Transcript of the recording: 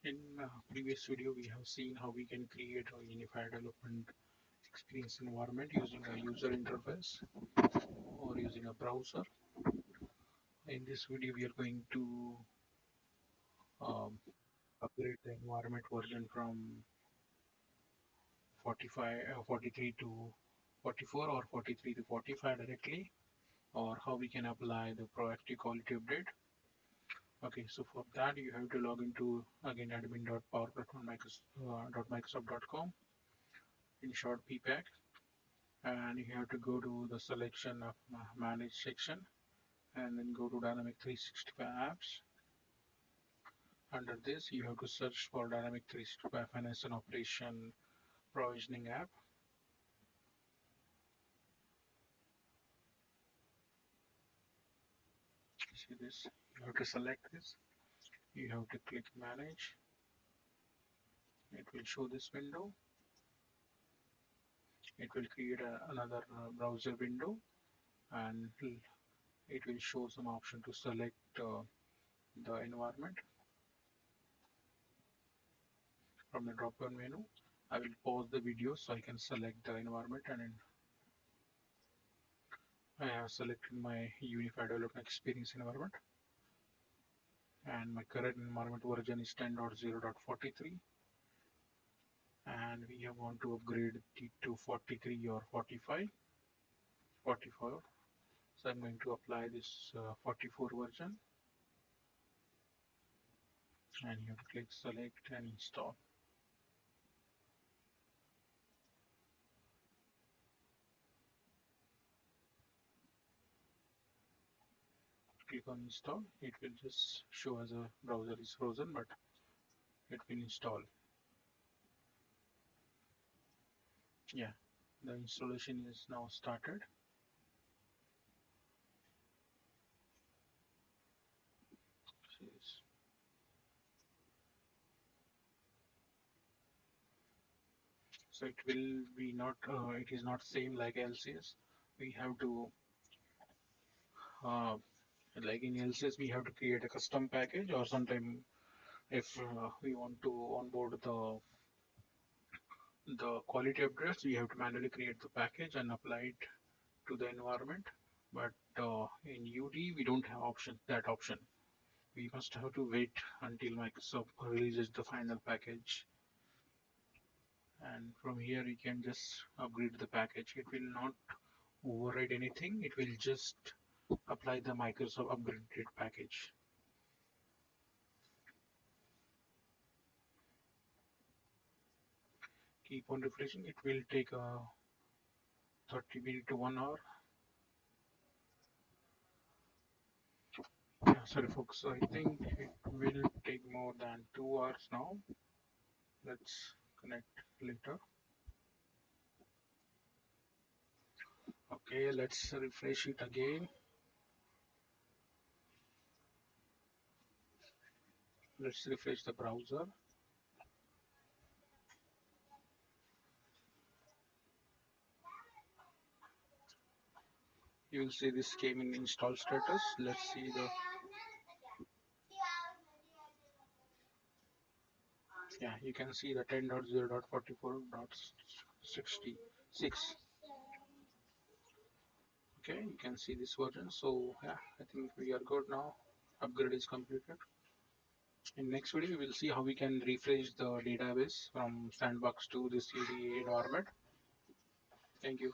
In previous video, we have seen how we can create a unified development experience environment using a user interface or using a browser. In this video, we are going to um, upgrade the environment version from 43 to 44 or 43 to 45 directly, or how we can apply the proactive quality update. Okay, so for that you have to log into again admin.powerplatform.microsoft.com, in short PPAC, and you have to go to the selection of manage section and then go to Dynamic 365 apps. Under this you have to search for Dynamic 365 Finance and Operation Provisioning app. See this, you have to select this, you have to click manage. It will show this window. It will create another browser window, and it will show some option to select the environment from the drop down menu. I will pause the video so I can select the environment, and then I have selected my Unified Development Experience environment, and my current environment version is 10.0.43, and we want to upgrade it to 43 or 45, 44. So I'm going to apply this 44 version, and you have to click select and install. Click on install. It will just show as a browser is frozen, but it will install. Yeah, the installation is now started. So it will be not, it is not same like LCS. We have to, like in LCS, we have to create a custom package, or sometime if we want to onboard the quality upgrades, we have to manually create the package and apply it to the environment. But in UDE, we don't have that option. We must have to wait until Microsoft releases the final package, and from here you can just upgrade the package. It will not override anything, it will just apply the Microsoft upgraded package. Keep on refreshing, it will take 30 minutes to 1 hour. Yeah, sorry folks, I think it will take more than 2 hours now. Let's connect later. Okay, let's refresh it again. Let's refresh the browser. You will see this came in install status. Let's see the, yeah, you can see the 10.0.44.66. Okay, you can see this version. So yeah, I think we are good now. Upgrade is completed. In next video, we will see how we can refresh the database from sandbox to this UDE environment. Thank you.